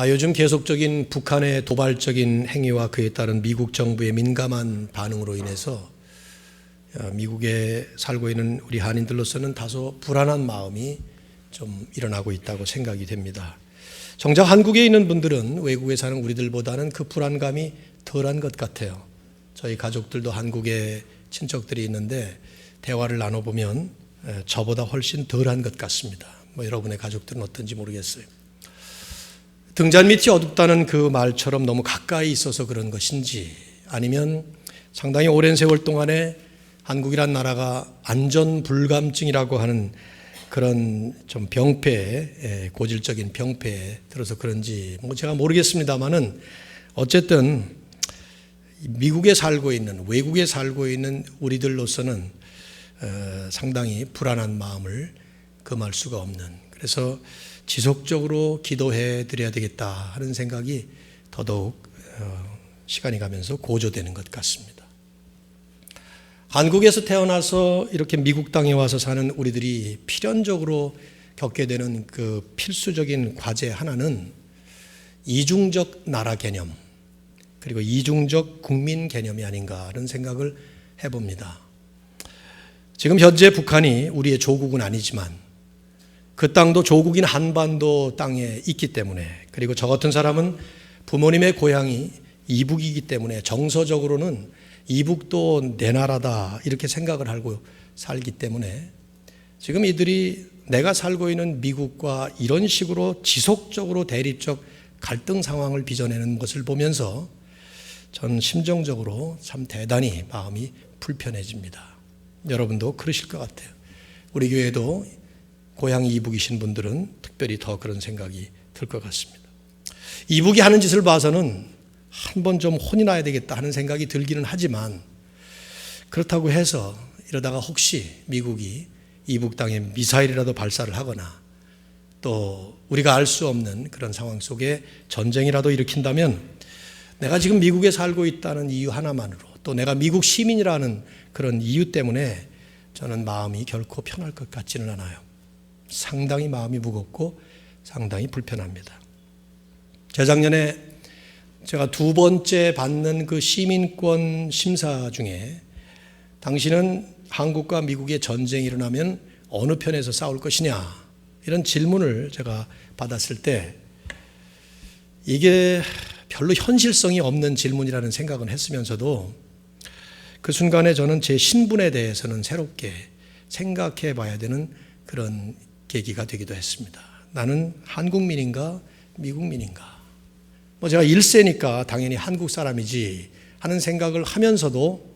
요즘 계속적인 북한의 도발적인 행위와 그에 따른 미국 정부의 민감한 반응으로 인해서 미국에 살고 있는 우리 한인들로서는 다소 불안한 마음이 좀 일어나고 있다고 생각이 됩니다. 정작 한국에 있는 분들은 외국에 사는 우리들보다는 그 불안감이 덜한 것 같아요. 저희 가족들도 한국에 친척들이 있는데 대화를 나눠보면 저보다 훨씬 덜한 것 같습니다. 여러분의 가족들은 어떤지 모르겠어요. 등잔 밑이 어둡다는 그 말처럼 너무 가까이 있어서 그런 것인지, 아니면 상당히 오랜 세월 동안에 한국이란 나라가 안전불감증이라고 하는 그런 좀 병폐, 고질적인 병폐에 들어서 그런지 제가 모르겠습니다만은, 어쨌든 미국에 살고 있는, 외국에 살고 있는 우리들로서는 상당히 불안한 마음을 금할 수가 없는, 그래서 지속적으로 기도해 드려야 되겠다 하는 생각이 더더욱 시간이 가면서 고조되는 것 같습니다. 한국에서 태어나서 이렇게 미국 땅에 와서 사는 우리들이 필연적으로 겪게 되는 그 필수적인 과제 하나는 이중적 나라 개념, 그리고 이중적 국민 개념이 아닌가 하는 생각을 해봅니다. 지금 현재 북한이 우리의 조국은 아니지만 그 땅도 조국인 한반도 땅에 있기 때문에, 그리고 저 같은 사람은 부모님의 고향이 이북이기 때문에 정서적으로는 이북도 내 나라다 이렇게 생각을 하고 살기 때문에, 지금 이들이 내가 살고 있는 미국과 이런 식으로 지속적으로 대립적 갈등 상황을 빚어내는 것을 보면서 전 심정적으로 참 대단히 마음이 불편해집니다. 여러분도 그러실 것 같아요. 우리 교회도 고향이 이북이신 분들은 특별히 더 그런 생각이 들 것 같습니다. 이북이 하는 짓을 봐서는 한번 좀 혼이 나야 되겠다 하는 생각이 들기는 하지만, 그렇다고 해서 이러다가 혹시 미국이 이북 땅에 미사일이라도 발사를 하거나 또 우리가 알 수 없는 그런 상황 속에 전쟁이라도 일으킨다면, 내가 지금 미국에 살고 있다는 이유 하나만으로, 또 내가 미국 시민이라는 그런 이유 때문에 저는 마음이 결코 편할 것 같지는 않아요. 상당히 마음이 무겁고 상당히 불편합니다. 재작년에 제가 두 번째 받는 그 시민권 심사 중에, 당신은 한국과 미국의 전쟁이 일어나면 어느 편에서 싸울 것이냐, 이런 질문을 제가 받았을 때 이게 별로 현실성이 없는 질문이라는 생각은 했으면서도, 그 순간에 저는 제 신분에 대해서는 새롭게 생각해 봐야 되는 그런 계기가 되기도 했습니다. 나는 한국민인가 미국민인가? 제가 1세니까 당연히 한국 사람이지 하는 생각을 하면서도,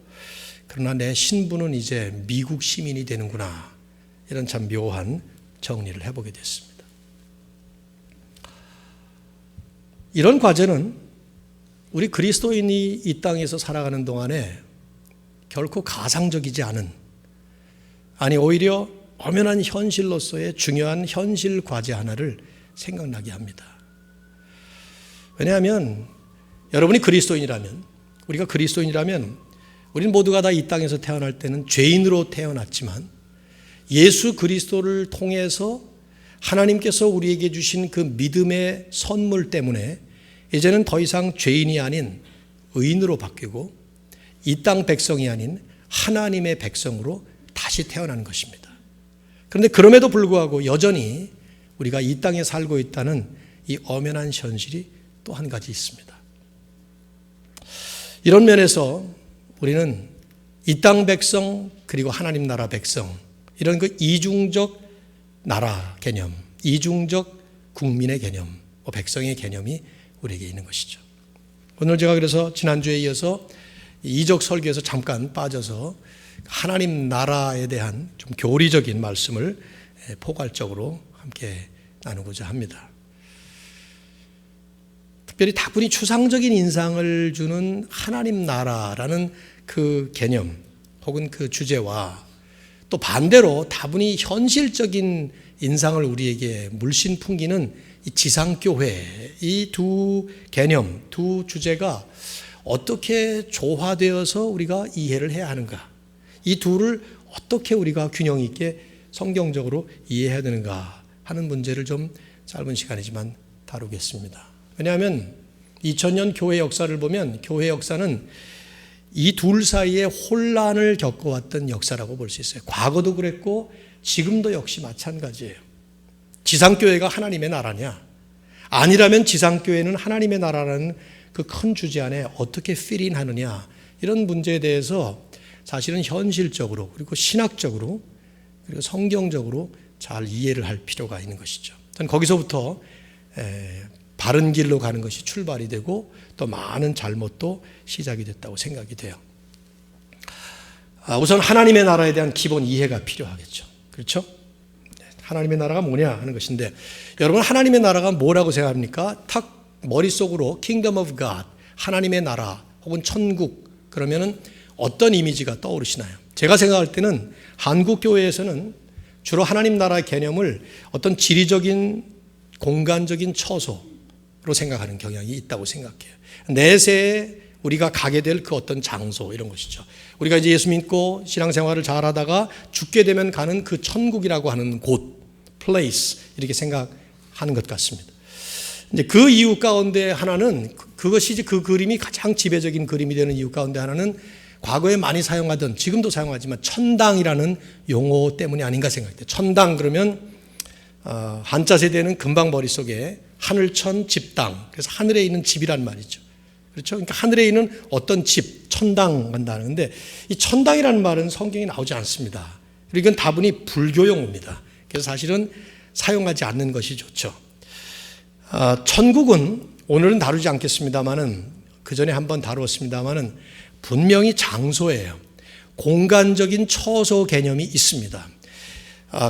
그러나 내 신분은 이제 미국 시민이 되는구나, 이런 참 묘한 정리를 해보게 됐습니다. 이런 과제는 우리 그리스도인이 이 땅에서 살아가는 동안에 결코 가상적이지 않은, 아니 오히려 엄연한 현실로서의 중요한 현실 과제 하나를 생각나게 합니다. 왜냐하면 여러분이 그리스도인이라면, 우리가 그리스도인이라면, 우리는 모두가 다 이 땅에서 태어날 때는 죄인으로 태어났지만 예수 그리스도를 통해서 하나님께서 우리에게 주신 그 믿음의 선물 때문에 이제는 더 이상 죄인이 아닌 의인으로 바뀌고 이 땅 백성이 아닌 하나님의 백성으로 다시 태어난 것입니다. 그런데 그럼에도 불구하고 여전히 우리가 이 땅에 살고 있다는 이 엄연한 현실이 또 한 가지 있습니다. 이런 면에서 우리는 이 땅 백성 그리고 하나님 나라 백성, 이런 그 이중적 나라 개념, 이중적 국민의 개념, 백성의 개념이 우리에게 있는 것이죠. 오늘 제가 그래서 지난주에 이어서 이적 설교에서 잠깐 빠져서 하나님 나라에 대한 좀 교리적인 말씀을 포괄적으로 함께 나누고자 합니다. 특별히 다분히 추상적인 인상을 주는 하나님 나라라는 그 개념 혹은 그 주제와, 또 반대로 다분히 현실적인 인상을 우리에게 물씬 풍기는 이 지상교회, 이 두 개념, 두 주제가 어떻게 조화되어서 우리가 이해를 해야 하는가, 이 둘을 어떻게 우리가 균형 있게 성경적으로 이해해야 되는가 하는 문제를 좀 짧은 시간이지만 다루겠습니다. 왜냐하면 2000년 교회 역사를 보면 교회 역사는 이 둘 사이에 혼란을 겪어왔던 역사라고 볼 수 있어요. 과거도 그랬고 지금도 역시 마찬가지예요. 지상교회가 하나님의 나라냐? 아니라면 지상교회는 하나님의 나라라는 그 큰 주제 안에 어떻게 필인하느냐, 이런 문제에 대해서 사실은 현실적으로 그리고 신학적으로 그리고 성경적으로 잘 이해를 할 필요가 있는 것이죠. 저는 거기서부터 바른 길로 가는 것이 출발이 되고 또 많은 잘못도 시작이 됐다고 생각이 돼요. 우선 하나님의 나라에 대한 기본 이해가 필요하겠죠. 그렇죠? 하나님의 나라가 뭐냐 하는 것인데, 여러분 하나님의 나라가 뭐라고 생각합니까? 탁 머릿속으로 Kingdom of God, 하나님의 나라 혹은 천국 그러면은 어떤 이미지가 떠오르시나요? 제가 생각할 때는 한국 교회에서는 주로 하나님 나라의 개념을 어떤 지리적인 공간적인 처소로 생각하는 경향이 있다고 생각해요. 내세에 우리가 가게 될 그 어떤 장소, 이런 것이죠. 우리가 이제 예수 믿고 신앙생활을 잘 하다가 죽게 되면 가는 그 천국이라고 하는 곳, place, 이렇게 생각하는 것 같습니다. 이제 그 이유 가운데 하나는, 그것이 이제 그 그림이 가장 지배적인 그림이 되는 이유 가운데 하나는 과거에 많이 사용하던, 지금도 사용하지만 천당이라는 용어 때문이 아닌가 생각돼요. 천당 그러면 한자 세대는 금방 머릿속에 하늘천 집당, 그래서 하늘에 있는 집이란 말이죠. 그렇죠? 그러니까 하늘에 있는 어떤 집, 천당 간다는데, 이 천당이라는 말은 성경에 나오지 않습니다. 그리고 이건 다분히 불교 용어입니다. 그래서 사실은 사용하지 않는 것이 좋죠. 천국은 오늘은 다루지 않겠습니다만은, 그 전에 한번 다루었습니다만은 분명히 장소예요. 공간적인 처소 개념이 있습니다.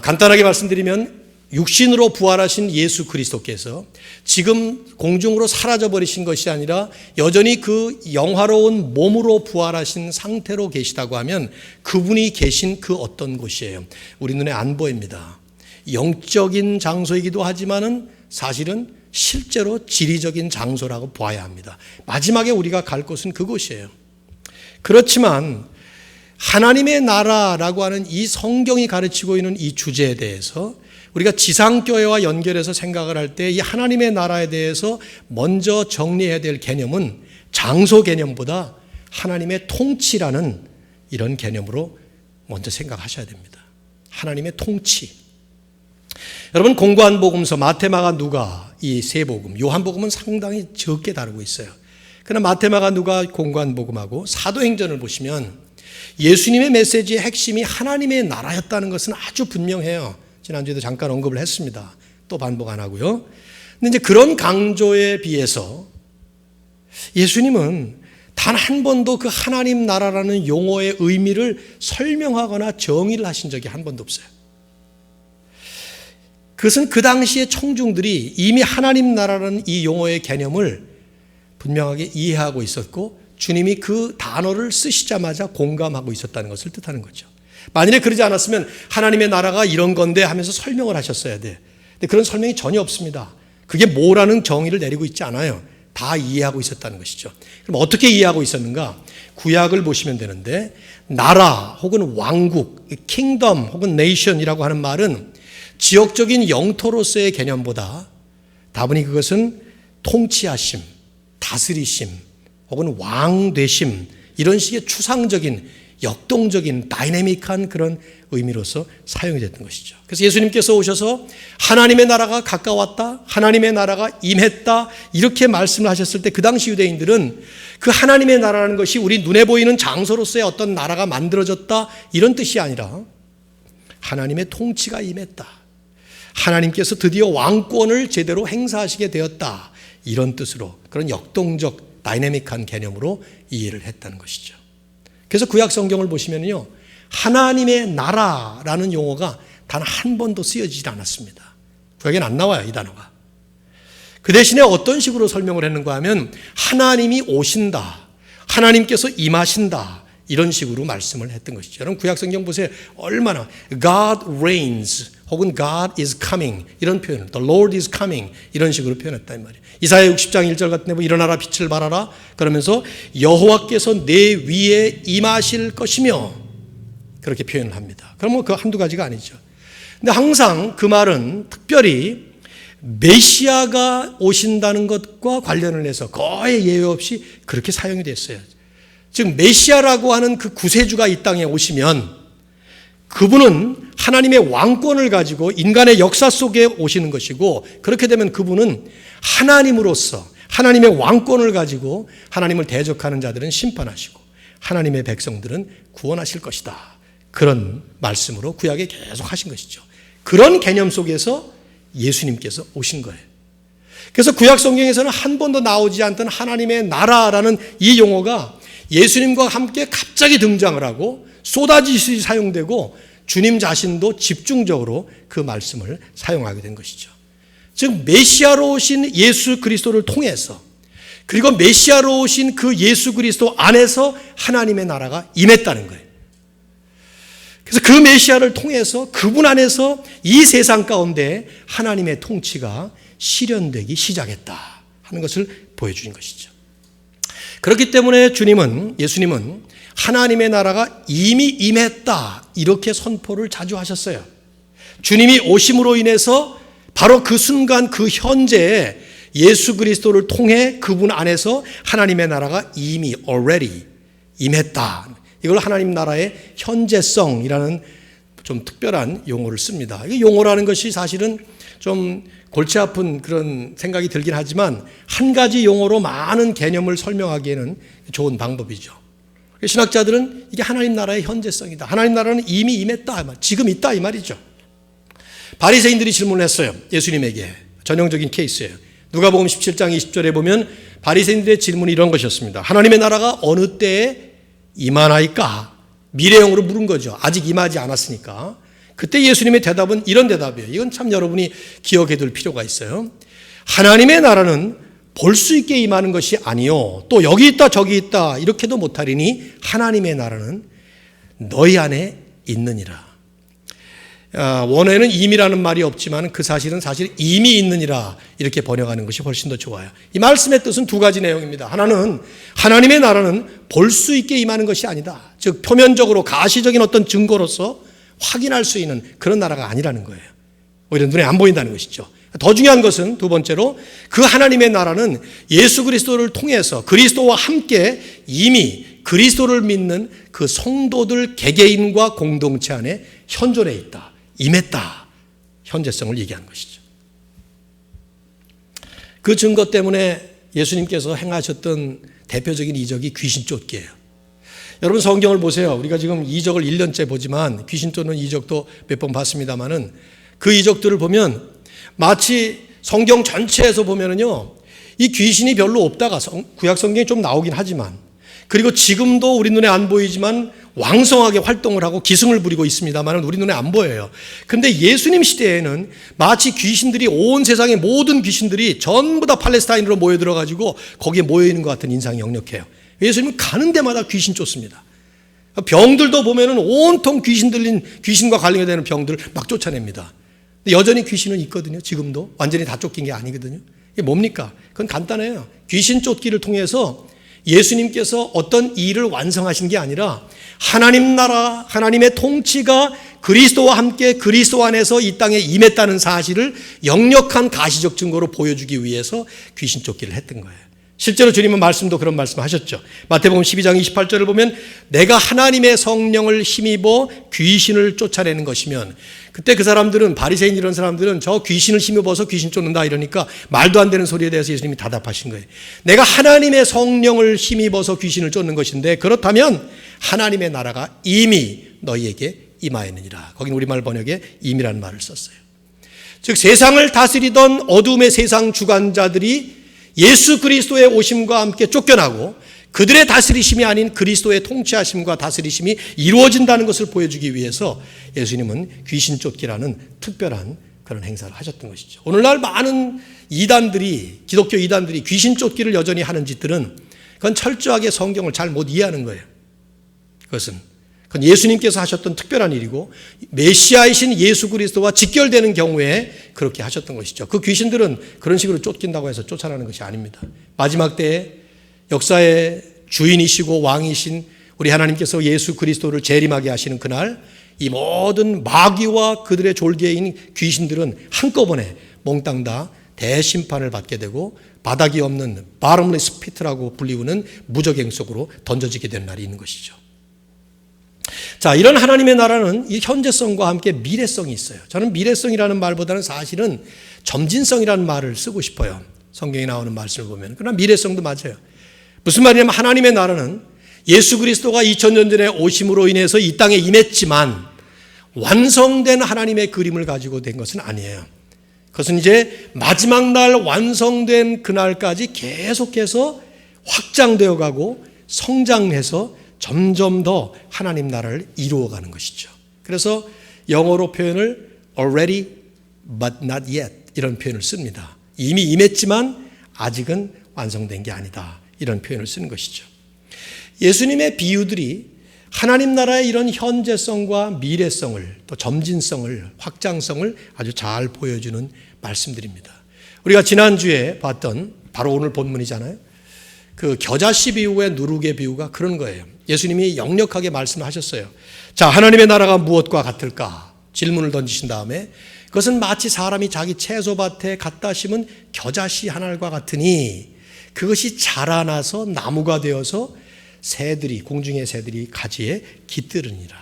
간단하게 말씀드리면 육신으로 부활하신 예수 그리스도께서 지금 공중으로 사라져버리신 것이 아니라 여전히 그 영화로운 몸으로 부활하신 상태로 계시다고 하면 그분이 계신 그 어떤 곳이에요. 우리 눈에 안 보입니다. 영적인 장소이기도 하지만은 사실은 실제로 지리적인 장소라고 봐야 합니다. 마지막에 우리가 갈 곳은 그곳이에요. 그렇지만 하나님의 나라라고 하는 이 성경이 가르치고 있는 이 주제에 대해서 우리가 지상교회와 연결해서 생각을 할 때 이 하나님의 나라에 대해서 먼저 정리해야 될 개념은 장소 개념보다 하나님의 통치라는 이런 개념으로 먼저 생각하셔야 됩니다. 하나님의 통치. 여러분 공고한 복음서 마태, 마가, 누가 이 세 복음, 요한복음은 상당히 적게 다루고 있어요. 그러나 마태, 마가, 누가 공고한 복음하고 사도행전을 보시면 예수님의 메시지의 핵심이 하나님의 나라였다는 것은 아주 분명해요. 지난주에도 잠깐 언급을 했습니다. 또 반복 안 하고요. 근데 이제 그런 강조에 비해서 예수님은 단 한 번도 그 하나님 나라라는 용어의 의미를 설명하거나 정의를 하신 적이 한 번도 없어요. 그것은 그 당시의 청중들이 이미 하나님 나라라는 이 용어의 개념을 분명하게 이해하고 있었고 주님이 그 단어를 쓰시자마자 공감하고 있었다는 것을 뜻하는 거죠. 만일에 그러지 않았으면 하나님의 나라가 이런 건데 하면서 설명을 하셨어야 돼. 근데 그런 설명이 전혀 없습니다. 그게 뭐라는 정의를 내리고 있지 않아요. 다 이해하고 있었다는 것이죠. 그럼 어떻게 이해하고 있었는가? 구약을 보시면 되는데 나라 혹은 왕국, 킹덤 혹은 네이션이라고 하는 말은 지역적인 영토로서의 개념보다 다분히 그것은 통치하심, 다스리심 혹은 왕 되심, 이런 식의 추상적인 역동적인 다이내믹한 그런 의미로서 사용이 됐던 것이죠. 그래서 예수님께서 오셔서 하나님의 나라가 가까웠다, 하나님의 나라가 임했다, 이렇게 말씀을 하셨을 때 그 당시 유대인들은 그 하나님의 나라라는 것이 우리 눈에 보이는 장소로서의 어떤 나라가 만들어졌다, 이런 뜻이 아니라 하나님의 통치가 임했다, 하나님께서 드디어 왕권을 제대로 행사하시게 되었다, 이런 뜻으로, 그런 역동적 다이내믹한 개념으로 이해를 했다는 것이죠. 그래서 구약 성경을 보시면요, 하나님의 나라라는 용어가 단 한 번도 쓰여지지 않았습니다. 구약에는 안 나와요, 이 단어가. 그 대신에 어떤 식으로 설명을 했는가 하면 하나님이 오신다, 하나님께서 임하신다, 이런 식으로 말씀을 했던 것이죠. 여러분 구약 성경 보세요. 얼마나 God reigns 혹은 God is coming, 이런 표현을, The Lord is coming, 이런 식으로 표현했단 말이에요. 이사야 60장 1절 같은 데 보면 일어나라 빛을 발하라, 그러면서 여호와께서 내 위에 임하실 것이며, 그렇게 표현을 합니다. 그럼 뭐 그 한두 가지가 아니죠. 근데 항상 그 말은 특별히 메시아가 오신다는 것과 관련을 해서 거의 예외 없이 그렇게 사용이 됐어요. 즉 메시아라고 하는 그 구세주가 이 땅에 오시면 그분은 하나님의 왕권을 가지고 인간의 역사 속에 오시는 것이고, 그렇게 되면 그분은 하나님으로서 하나님의 왕권을 가지고 하나님을 대적하는 자들은 심판하시고 하나님의 백성들은 구원하실 것이다. 그런 말씀으로 구약에 계속 하신 것이죠. 그런 개념 속에서 예수님께서 오신 거예요. 그래서 구약 성경에서는 한 번도 나오지 않던 하나님의 나라라는 이 용어가 예수님과 함께 갑자기 등장을 하고 쏟아지듯이 사용되고 주님 자신도 집중적으로 그 말씀을 사용하게 된 것이죠. 즉 메시아로 오신 예수 그리스도를 통해서, 그리고 메시아로 오신 그 예수 그리스도 안에서 하나님의 나라가 임했다는 거예요. 그래서 그 메시아를 통해서 그분 안에서 이 세상 가운데 하나님의 통치가 실현되기 시작했다 하는 것을 보여주신 것이죠. 그렇기 때문에 예수님은 하나님의 나라가 이미 임했다 이렇게 선포를 자주 하셨어요. 주님이 오심으로 인해서 바로 그 순간 그 현재에 예수 그리스도를 통해 그분 안에서 하나님의 나라가 이미 already 임했다. 이걸 하나님 나라의 현재성이라는 좀 특별한 용어를 씁니다. 이 용어라는 것이 사실은 좀 골치 아픈 그런 생각이 들긴 하지만 한 가지 용어로 많은 개념을 설명하기에는 좋은 방법이죠. 신학자들은 이게 하나님 나라의 현재성이다. 하나님 나라는 이미 임했다. 지금 있다 이 말이죠. 바리새인들이 질문을 했어요. 예수님에게. 전형적인 케이스예요. 누가복음 17장 20절에 보면 바리새인들의 질문이 이런 것이었습니다. 하나님의 나라가 어느 때에 임하나이까? 미래형으로 물은 거죠. 아직 임하지 않았으니까. 그때 예수님의 대답은 이런 대답이에요. 이건 참 여러분이 기억해 둘 필요가 있어요. 하나님의 나라는 볼 수 있게 임하는 것이 아니요, 또 여기 있다 저기 있다 이렇게도 못하리니 하나님의 나라는 너희 안에 있느니라. 원어에는 임이라는 말이 없지만 그 사실은 사실 이미 있느니라 이렇게 번역하는 것이 훨씬 더 좋아요. 이 말씀의 뜻은 두 가지 내용입니다. 하나는 하나님의 나라는 볼 수 있게 임하는 것이 아니다. 즉 표면적으로 가시적인 어떤 증거로서 확인할 수 있는 그런 나라가 아니라는 거예요. 오히려 눈에 안 보인다는 것이죠. 더 중요한 것은 두 번째로 그 하나님의 나라는 예수 그리스도를 통해서 그리스도와 함께 이미 그리스도를 믿는 그 성도들 개개인과 공동체 안에 현존해 있다. 임했다. 현재성을 얘기하는 것이죠. 그 증거 때문에 예수님께서 행하셨던 대표적인 이적이 귀신 쫓기예요. 여러분 성경을 보세요. 우리가 지금 이적을 1년째 보지만 귀신 쫓는 이적도 몇 번 봤습니다마는 그 이적들을 보면 마치 성경 전체에서 보면은요, 이 귀신이 별로 없다가 구약 성경에 좀 나오긴 하지만, 그리고 지금도 우리 눈에 안 보이지만 왕성하게 활동을 하고 기승을 부리고 있습니다만 우리 눈에 안 보여요. 그런데 예수님 시대에는 마치 귀신들이 온 세상의 모든 귀신들이 전부 다 팔레스타인으로 모여들어가지고 거기에 모여있는 것 같은 인상이 역력해요. 예수님은 가는 데마다 귀신 쫓습니다. 병들도 보면은 온통 귀신과 관련되는 병들을 막 쫓아냅니다. 여전히 귀신은 있거든요. 지금도 완전히 다 쫓긴 게 아니거든요. 이게 뭡니까? 그건 간단해요. 귀신 쫓기를 통해서 예수님께서 어떤 일을 완성하신 게 아니라 하나님 나라, 하나님의 통치가 그리스도와 함께 그리스도 안에서 이 땅에 임했다는 사실을 역력한 가시적 증거로 보여주기 위해서 귀신 쫓기를 했던 거예요. 실제로 주님은 말씀도 그런 말씀하셨죠. 마태복음 12장 28절을 보면 내가 하나님의 성령을 힘입어 귀신을 쫓아내는 것이면, 그때 그 사람들은, 바리새인 이런 사람들은 저 귀신을 힘입어서 귀신 쫓는다 이러니까 말도 안 되는 소리에 대해서 예수님이 대답하신 거예요. 내가 하나님의 성령을 힘입어서 귀신을 쫓는 것인데 그렇다면 하나님의 나라가 이미 너희에게 임하였느니라. 거긴 우리말 번역에 임이라는 말을 썼어요. 즉 세상을 다스리던 어둠의 세상 주관자들이 예수 그리스도의 오심과 함께 쫓겨나고 그들의 다스리심이 아닌 그리스도의 통치하심과 다스리심이 이루어진다는 것을 보여주기 위해서 예수님은 귀신 쫓기라는 특별한 그런 행사를 하셨던 것이죠. 오늘날 많은 이단들이, 기독교 이단들이 귀신 쫓기를 여전히 하는 짓들은 그건 철저하게 성경을 잘 못 이해하는 거예요. 그건 예수님께서 하셨던 특별한 일이고 메시아이신 예수 그리스도와 직결되는 경우에 그렇게 하셨던 것이죠. 그 귀신들은 그런 식으로 쫓긴다고 해서 쫓아나는 것이 아닙니다. 마지막 때에 역사의 주인이시고 왕이신 우리 하나님께서 예수 그리스도를 재림하게 하시는 그날 이 모든 마귀와 그들의 졸개인 귀신들은 한꺼번에 몽땅 다 대심판을 받게 되고 바닥이 없는 bottomless pit라고 불리우는 무적행 속으로 던져지게 되는 날이 있는 것이죠. 자, 이런 하나님의 나라는 이 현재성과 함께 미래성이 있어요. 저는 미래성이라는 말보다는 사실은 점진성이라는 말을 쓰고 싶어요. 성경에 나오는 말씀을 보면. 그러나 미래성도 맞아요. 무슨 말이냐면 하나님의 나라는 예수 그리스도가 2000년 전에 오심으로 인해서 이 땅에 임했지만 완성된 하나님의 그림을 가지고 된 것은 아니에요. 그것은 이제 마지막 날 완성된 그날까지 계속해서 확장되어 가고 성장해서 점점 더 하나님 나라를 이루어가는 것이죠. 그래서 영어로 표현을 already but not yet 이런 표현을 씁니다. 이미 임했지만 아직은 완성된 게 아니다. 이런 표현을 쓰는 것이죠. 예수님의 비유들이 하나님 나라의 이런 현재성과 미래성을 또 점진성을 확장성을 아주 잘 보여주는 말씀들입니다. 우리가 지난주에 봤던 바로 오늘 본문이잖아요. 그 겨자씨 비유의 누룩의 비유가 그런 거예요. 예수님이 역력하게 말씀하셨어요. 자, 하나님의 나라가 무엇과 같을까? 질문을 던지신 다음에 그것은 마치 사람이 자기 채소밭에 갖다 심은 겨자씨 한 알과 같으니 그것이 자라나서 나무가 되어서 새들이 공중의 새들이 가지에 깃들으니라.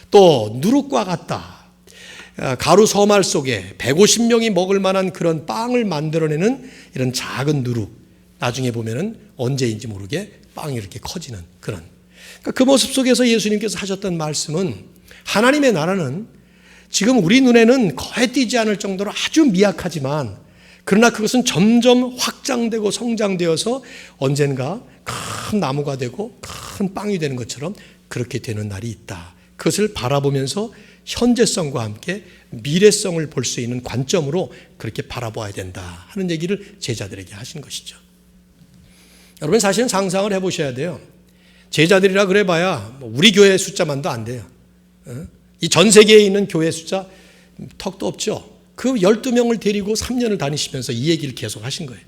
또 누룩과 같다. 가루 서말 속에 150명이 먹을 만한 그런 빵을 만들어내는 이런 작은 누룩. 나중에 보면은 언제인지 모르게 빵이 이렇게 커지는 그런. 그러니까 그 모습 속에서 예수님께서 하셨던 말씀은 하나님의 나라는 지금 우리 눈에는 거의 띄지 않을 정도로 아주 미약하지만 그러나 그것은 점점 확장되고 성장되어서 언젠가 큰 나무가 되고 큰 빵이 되는 것처럼 그렇게 되는 날이 있다. 그것을 바라보면서 현재성과 함께 미래성을 볼 수 있는 관점으로 그렇게 바라봐야 된다 하는 얘기를 제자들에게 하신 것이죠. 여러분 사실은 상상을 해보셔야 돼요. 제자들이라 그래봐야 우리 교회 숫자만도 안 돼요. 이 전 세계에 있는 교회 숫자 턱도 없죠. 그 12명을 데리고 3년을 다니시면서 이 얘기를 계속 하신 거예요.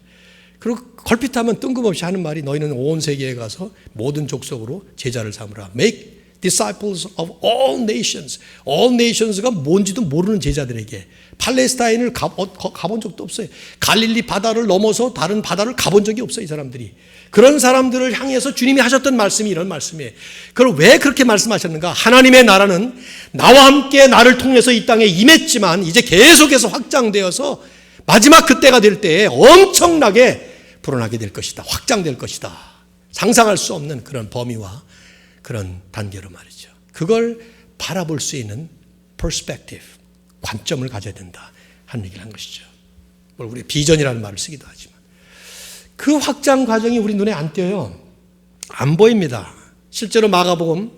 그리고 걸핏하면 뜬금없이 하는 말이 너희는 온 세계에 가서 모든 족속으로 제자를 삼으라. Make disciples of all nations. All nations가 뭔지도 모르는 제자들에게 팔레스타인을 가본 적도 없어요. 갈릴리 바다를 넘어서 다른 바다를 가본 적이 없어요. 이 사람들이. 그런 사람들을 향해서 주님이 하셨던 말씀이 이런 말씀이에요. 그걸 왜 그렇게 말씀하셨는가? 하나님의 나라는 나와 함께 나를 통해서 이 땅에 임했지만 이제 계속해서 확장되어서 마지막 그때가 될 때에 엄청나게 불어나게 될 것이다. 확장될 것이다. 상상할 수 없는 그런 범위와 그런 단계로 말이죠. 그걸 바라볼 수 있는 perspective, 관점을 가져야 된다 하는 얘기를 한 것이죠. 우리 비전이라는 말을 쓰기도 하지만 그 확장 과정이 우리 눈에 안 띄어요. 안 보입니다. 실제로 마가복음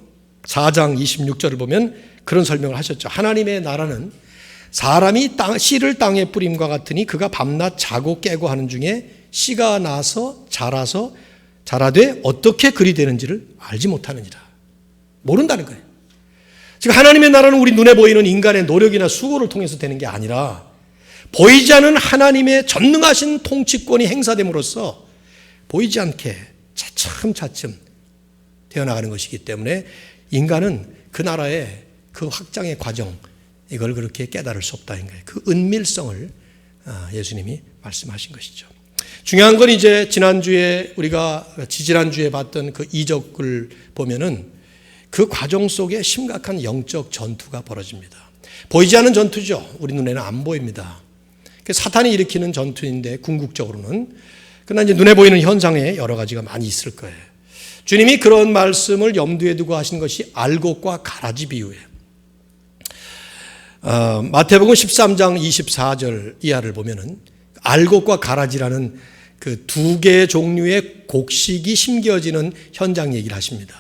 4장 26절을 보면 그런 설명을 하셨죠. 하나님의 나라는 사람이 씨를 땅에 뿌림과 같으니 그가 밤낮 자고 깨고 하는 중에 씨가 나서 자라서 자라되 어떻게 그리 되는지를 알지 못하느니라. 모른다는 거예요. 지금 하나님의 나라는 우리 눈에 보이는 인간의 노력이나 수고를 통해서 되는 게 아니라 보이지 않는 하나님의 전능하신 통치권이 행사됨으로써 보이지 않게 차츰차츰 되어나가는 것이기 때문에 인간은 그 나라의 그 확장의 과정 이걸 그렇게 깨달을 수 없다는 거예요. 그 은밀성을 예수님이 말씀하신 것이죠. 중요한 건 이제 지난주에 우리가 지지난주에 봤던 그 이적을 보면은 그 과정 속에 심각한 영적 전투가 벌어집니다. 보이지 않는 전투죠. 우리 눈에는 안 보입니다. 사탄이 일으키는 전투인데 궁극적으로는 그러나 이제 눈에 보이는 현상에 여러 가지가 많이 있을 거예요. 주님이 그런 말씀을 염두에 두고 하신 것이 알곡과 가라지 비유예요. 마태복음 13장 24절 이하를 보면은 알곡과 가라지라는 그 두 개의 종류의 곡식이 심겨지는 현장 얘기를 하십니다.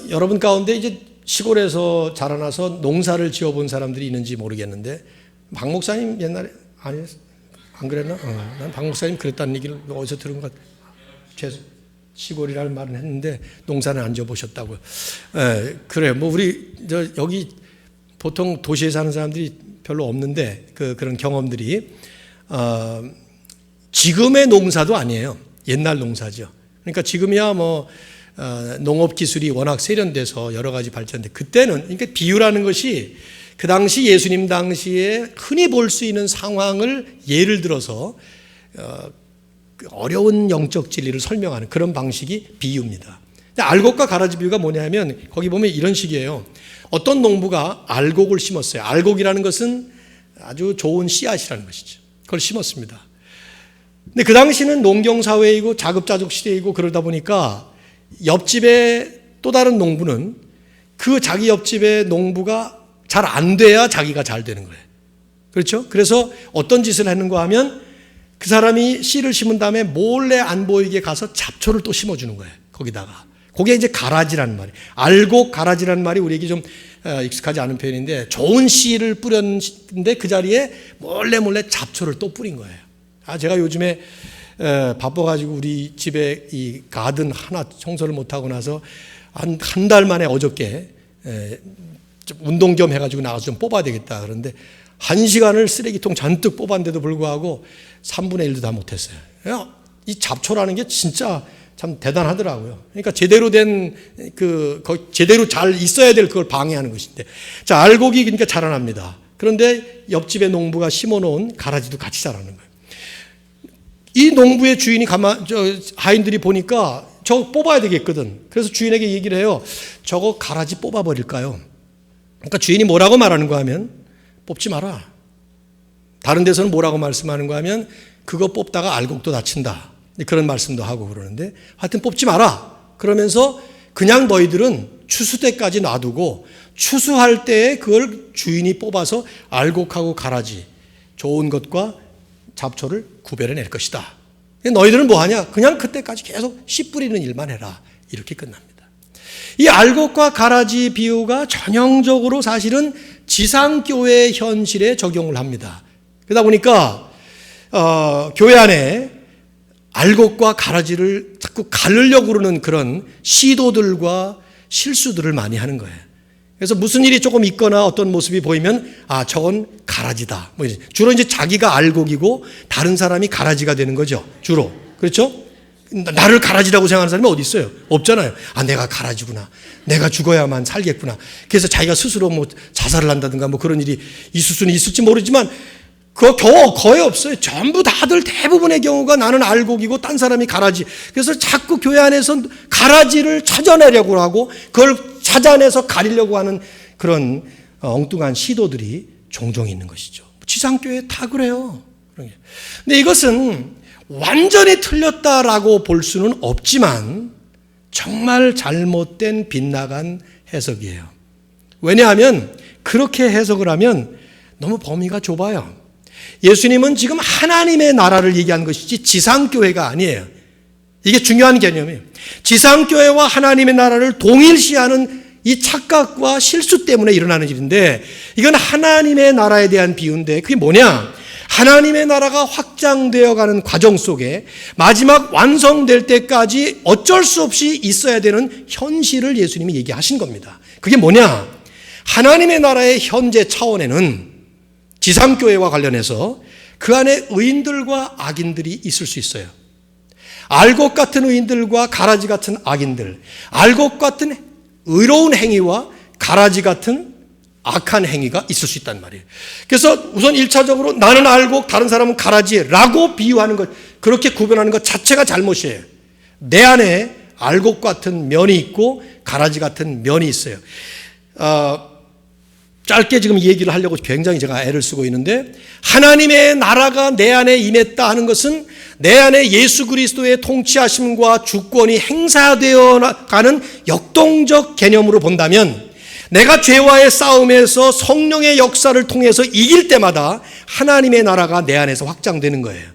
여러분 가운데 이제 시골에서 자라나서 농사를 지어본 사람들이 있는지 모르겠는데 박 목사님 옛날에 안 그랬나? 난 박 목사님 그랬다는 얘기를 어디서 들은 것 같아요. 시골이라는 말은 했는데 농사는 안 지어보셨다고요. 그래요. 뭐 우리 여기 보통 도시에 사는 사람들이 별로 없는데 그런 경험들이 지금의 농사도 아니에요. 옛날 농사죠. 그러니까 지금이야 뭐 농업 기술이 워낙 세련돼서 여러 가지 발전돼. 그때는 그러니까 비유라는 것이 그 당시 예수님 당시에 흔히 볼 수 있는 상황을 예를 들어서 어려운 영적 진리를 설명하는 그런 방식이 비유입니다. 알곡과 가라지 비유가 뭐냐면 거기 보면 이런 식이에요. 어떤 농부가 알곡을 심었어요. 알곡이라는 것은 아주 좋은 씨앗이라는 것이죠. 그걸 심었습니다. 근데 그 당시는 농경사회이고 자급자족 시대이고 그러다 보니까 옆집에 또 다른 농부는 그 자기 옆집의 농부가 잘 안 돼야 자기가 잘 되는 거예요. 그렇죠? 그래서 어떤 짓을 하는가 하면 그 사람이 씨를 심은 다음에 몰래 안 보이게 가서 잡초를 또 심어주는 거예요. 거기다가. 그게 이제 가라지라는 말이에요. 알곡 가라지라는 말이 우리에게 좀 익숙하지 않은 표현인데 좋은 씨를 뿌렸는데 그 자리에 몰래 잡초를 또 뿌린 거예요. 제가 요즘에 바빠가지고 우리 집에 이 가든 하나 청소를 못하고 나서 한 달 만에 어저께 좀 운동 좀 해가지고 나가서 좀 뽑아야 되겠다. 그런데 1시간을 쓰레기통 잔뜩 뽑았는데도 불구하고 3분의 1도 다 못했어요. 이 잡초라는 게 진짜 참 대단하더라고요. 그러니까 제대로 된 제대로 잘 있어야 될 그걸 방해하는 것인데. 자, 알곡이 그러니까 자라납니다. 그런데 옆집에 농부가 심어놓은 가라지도 같이 자라는 거예요. 이 농부의 주인이 하인들이 보니까 저거 뽑아야 되겠거든. 그래서 주인에게 얘기를 해요. 저거 가라지 뽑아버릴까요? 그러니까 주인이 뭐라고 말하는가 하면 뽑지 마라. 다른 데서는 뭐라고 말씀하는가 하면 그거 뽑다가 알곡도 다친다. 그런 말씀도 하고 그러는데 하여튼 뽑지 마라. 그러면서 그냥 너희들은 추수 때까지 놔두고 추수할 때에 그걸 주인이 뽑아서 알곡하고 가라지 좋은 것과 잡초를 구별해낼 것이다. 너희들은 뭐하냐? 그냥 그때까지 계속 씨 뿌리는 일만 해라. 이렇게 끝납니다. 이 알곡과 가라지 비유가 전형적으로 사실은 지상교회 현실에 적용을 합니다. 그러다 보니까 교회 안에 알곡과 가라지를 자꾸 가르려고 그러는 그런 시도들과 실수들을 많이 하는 거예요. 그래서 무슨 일이 조금 있거나 어떤 모습이 보이면 저건 가라지다. 주로 이제 자기가 알곡이고 다른 사람이 가라지가 되는 거죠. 주로. 그렇죠? 나를 가라지라고 생각하는 사람이 어디 있어요? 없잖아요. 내가 가라지구나. 내가 죽어야만 살겠구나. 그래서 자기가 스스로 자살을 한다든가 그런 일이 있을 수는 있을지 모르지만 그거 거의 없어요. 전부 다들 대부분의 경우가 나는 알곡이고 딴 사람이 가라지. 그래서 자꾸 교회 안에서 가라지를 찾아내려고 하고 그걸 찾아내서 가리려고 하는 그런 엉뚱한 시도들이 종종 있는 것이죠. 지상교회 다 그래요. 근데 이것은 완전히 틀렸다라고 볼 수는 없지만 정말 잘못된 빗나간 해석이에요. 왜냐하면 그렇게 해석을 하면 너무 범위가 좁아요. 예수님은 지금 하나님의 나라를 얘기하는 것이지 지상교회가 아니에요. 이게 중요한 개념이에요. 지상교회와 하나님의 나라를 동일시하는 이 착각과 실수 때문에 일어나는 일인데 이건 하나님의 나라에 대한 비유인데 그게 뭐냐? 하나님의 나라가 확장되어 가는 과정 속에 마지막 완성될 때까지 어쩔 수 없이 있어야 되는 현실을 예수님이 얘기하신 겁니다. 그게 뭐냐? 하나님의 나라의 현재 차원에는 지상교회와 관련해서 그 안에 의인들과 악인들이 있을 수 있어요. 알곡 같은 의인들과 가라지 같은 악인들, 알곡 같은 의로운 행위와 가라지 같은 악한 행위가 있을 수 있단 말이에요. 그래서 우선 1차적으로 나는 알곡, 다른 사람은 가라지라고 비유하는 것, 그렇게 구별하는 것 자체가 잘못이에요. 내 안에 알곡 같은 면이 있고 가라지 같은 면이 있어요. 짧게 지금 얘기를 하려고 굉장히 제가 애를 쓰고 있는데 하나님의 나라가 내 안에 임했다 하는 것은 내 안에 예수 그리스도의 통치하심과 주권이 행사되어 가는 역동적 개념으로 본다면 내가 죄와의 싸움에서 성령의 역사를 통해서 이길 때마다 하나님의 나라가 내 안에서 확장되는 거예요.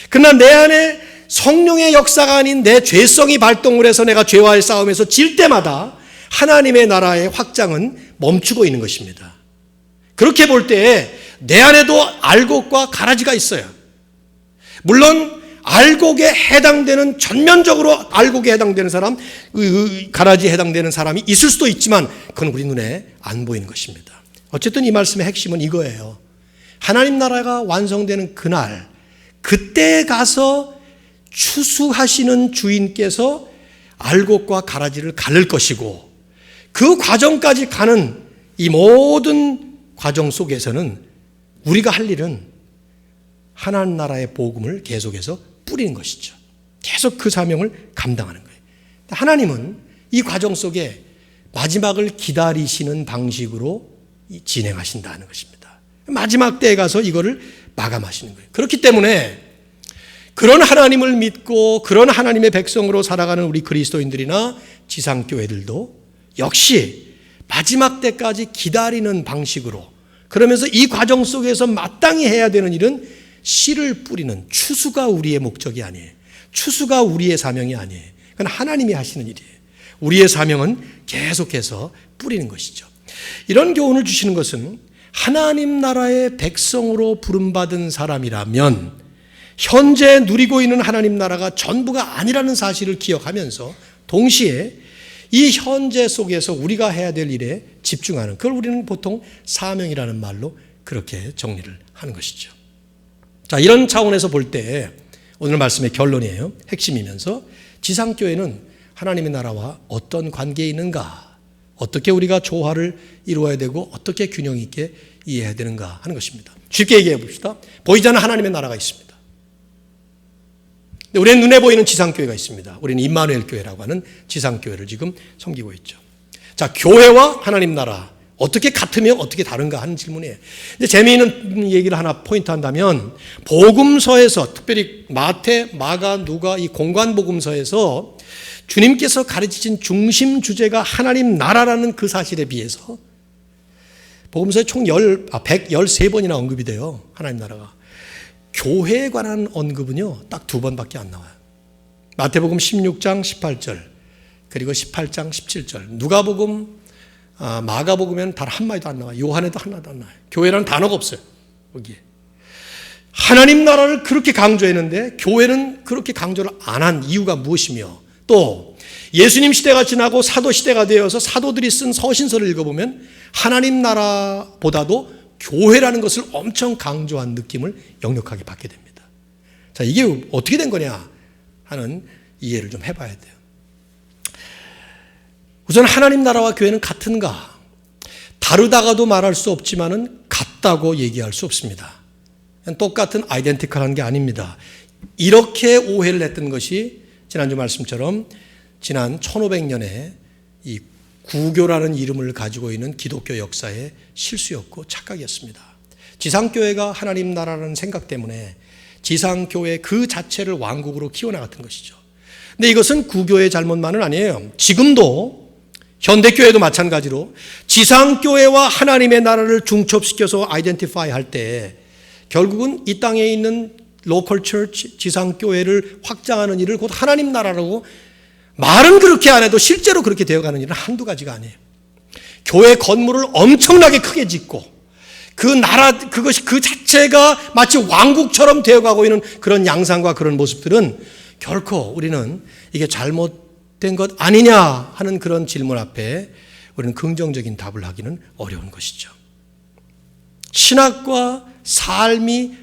그러나 내 안에 성령의 역사가 아닌 내 죄성이 발동을 해서 내가 죄와의 싸움에서 질 때마다 하나님의 나라의 확장은 멈추고 있는 것입니다. 그렇게 볼 때 내 안에도 알곡과 가라지가 있어요. 물론 알곡에 해당되는 전면적으로 알곡에 해당되는 사람, 가라지에 해당되는 사람이 있을 수도 있지만 그건 우리 눈에 안 보이는 것입니다. 어쨌든 이 말씀의 핵심은 이거예요. 하나님 나라가 완성되는 그날, 그때 가서 추수하시는 주인께서 알곡과 가라지를 가를 것이고 그 과정까지 가는 이 모든 과정 속에서는 우리가 할 일은 하나님 나라의 복음을 계속해서 뿌리는 것이죠. 계속 그 사명을 감당하는 거예요. 하나님은 이 과정 속에 마지막을 기다리시는 방식으로 진행하신다는 것입니다. 마지막 때에 가서 이거를 마감하시는 거예요. 그렇기 때문에 그런 하나님을 믿고 그런 하나님의 백성으로 살아가는 우리 그리스도인들이나 지상교회들도 역시 마지막 때까지 기다리는 방식으로, 그러면서 이 과정 속에서 마땅히 해야 되는 일은 씨를 뿌리는, 추수가 우리의 목적이 아니에요. 추수가 우리의 사명이 아니에요. 그건 하나님이 하시는 일이에요. 우리의 사명은 계속해서 뿌리는 것이죠. 이런 교훈을 주시는 것은 하나님 나라의 백성으로 부름받은 사람이라면 현재 누리고 있는 하나님 나라가 전부가 아니라는 사실을 기억하면서 동시에 이 현재 속에서 우리가 해야 될 일에 집중하는, 그걸 우리는 보통 사명이라는 말로 그렇게 정리를 하는 것이죠. 자, 이런 차원에서 볼 때 오늘 말씀의 결론이에요. 핵심이면서 지상교회는 하나님의 나라와 어떤 관계에 있는가, 어떻게 우리가 조화를 이루어야 되고 어떻게 균형 있게 이해해야 되는가 하는 것입니다. 쉽게 얘기해 봅시다. 보이지 않는 하나님의 나라가 있습니다. 우리는 눈에 보이는 지상교회가 있습니다. 우리는 임마누엘 교회라고 하는 지상교회를 지금 섬기고 있죠. 자, 교회와 하나님 나라 어떻게 같으며 어떻게 다른가 하는 질문이에요. 이제 재미있는 얘기를 하나 포인트 한다면 복음서에서, 특별히 마태, 마가, 누가 이 공관 복음서에서 주님께서 가르치신 중심 주제가 하나님 나라라는 그 사실에 비해서 복음서에 총 113번이나 언급이 돼요. 하나님 나라가. 교회에 관한 언급은요, 딱 2번밖에 안 나와요. 마태복음 16장 18절, 그리고 18장 17절. 누가복음, 마가복음에는 단 한마디도 안 나와요. 요한에도 하나도 안 나와요. 교회라는 단어가 없어요, 거기에. 하나님 나라를 그렇게 강조했는데 교회는 그렇게 강조를 안 한 이유가 무엇이며, 또 예수님 시대가 지나고 사도 시대가 되어서 사도들이 쓴 서신서를 읽어보면 하나님 나라보다도 교회라는 것을 엄청 강조한 느낌을 역력하게 받게 됩니다. 자, 이게 어떻게 된 거냐 하는 이해를 좀 해봐야 돼요. 우선 하나님 나라와 교회는 같은가? 다르다가도 말할 수 없지만은 같다고 얘기할 수 없습니다. 똑같은 아이덴티컬한 게 아닙니다. 이렇게 오해를 했던 것이 지난주 말씀처럼 지난 1500년에 이 구교라는 이름을 가지고 있는 기독교 역사의 실수였고 착각이었습니다. 지상교회가 하나님 나라라는 생각 때문에 지상교회 그 자체를 왕국으로 키워나갔던 것이죠. 근데 이것은 구교의 잘못만은 아니에요. 지금도 현대교회도 마찬가지로 지상교회와 하나님의 나라를 중첩시켜서 아이덴티파이 할 때 결국은 이 땅에 있는 로컬 처치, 지상교회를 확장하는 일을 곧 하나님 나라라고 말은 그렇게 안 해도 실제로 그렇게 되어가는 일은 한두 가지가 아니에요. 교회 건물을 엄청나게 크게 짓고 그 나라, 그것이 그 자체가 마치 왕국처럼 되어가고 있는 그런 양상과 그런 모습들은 결코 우리는 이게 잘못된 것 아니냐 하는 그런 질문 앞에 우리는 긍정적인 답을 하기는 어려운 것이죠. 신학과 삶이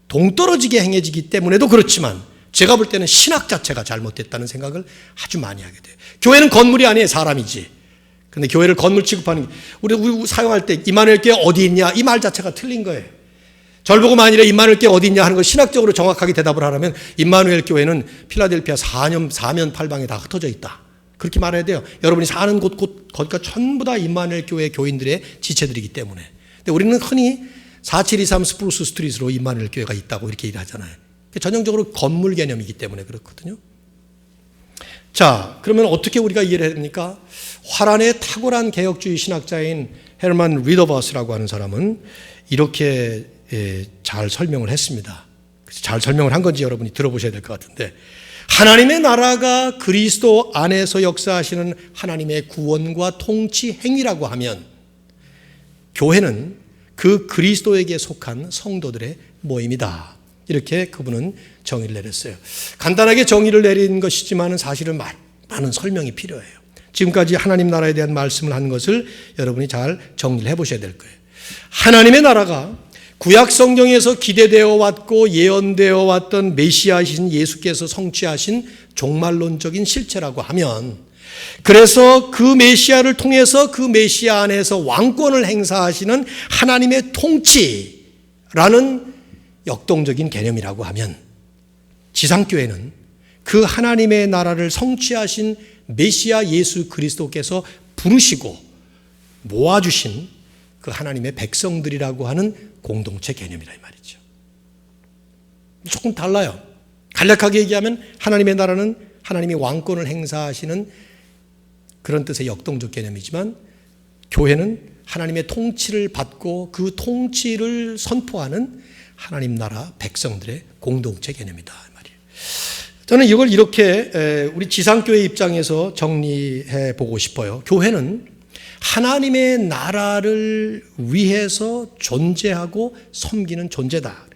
동떨어지게 행해지기 때문에도 그렇지만 제가 볼 때는 신학 자체가 잘못됐다는 생각을 아주 많이 하게 돼요. 교회는 건물이 아니에요. 사람이지. 근데 교회를 건물 취급하는 게, 우리 사용할 때 임마누엘 교회 어디 있냐 이 말 자체가 틀린 거예요. 절 보고 만일에 임마누엘 교회 어디 있냐 하는 걸 신학적으로 정확하게 대답을 하려면 임마누엘 교회는 필라델피아 사면 팔방에 다 흩어져 있다. 그렇게 말해야 돼요. 여러분이 사는 곳 거기가 전부 다 임마누엘 교회 교인들의 지체들이기 때문에. 근데 우리는 흔히 4723 스프루스 스트리트로 임마누엘 교회가 있다고 이렇게 얘기하잖아요. 전형적으로 건물 개념이기 때문에 그렇거든요. 자, 그러면 어떻게 우리가 이해를 해야 됩니까? 화란의 탁월한 개혁주의 신학자인 헤르만 리더버스라고 하는 사람은 이렇게 잘 설명을 했습니다. 잘 설명을 한 건지 여러분이 들어보셔야 될 것 같은데, 하나님의 나라가 그리스도 안에서 역사하시는 하나님의 구원과 통치 행위라고 하면 교회는 그 그리스도에게 속한 성도들의 모임이다. 이렇게 그분은 정의를 내렸어요. 간단하게 정의를 내린 것이지만 사실은 많은 설명이 필요해요. 지금까지 하나님 나라에 대한 말씀을 한 것을 여러분이 잘 정리를 해보셔야 될 거예요. 하나님의 나라가 구약 성경에서 기대되어 왔고 예언되어 왔던 메시아이신 예수께서 성취하신 종말론적인 실체라고 하면 그래서 그 메시아를 통해서 그 메시아 안에서 왕권을 행사하시는 하나님의 통치라는 역동적인 개념이라고 하면, 지상교회는 그 하나님의 나라를 성취하신 메시아 예수 그리스도께서 부르시고 모아주신 그 하나님의 백성들이라고 하는 공동체 개념이라 이 말이죠. 조금 달라요. 간략하게 얘기하면 하나님의 나라는 하나님이 왕권을 행사하시는 그런 뜻의 역동적 개념이지만, 교회는 하나님의 통치를 받고 그 통치를 선포하는 하나님 나라 백성들의 공동체 개념이다 이 말이에요. 저는 이걸 이렇게 우리 지상교회 입장에서 정리해 보고 싶어요. 교회는 하나님의 나라를 위해서 존재하고 섬기는 존재다.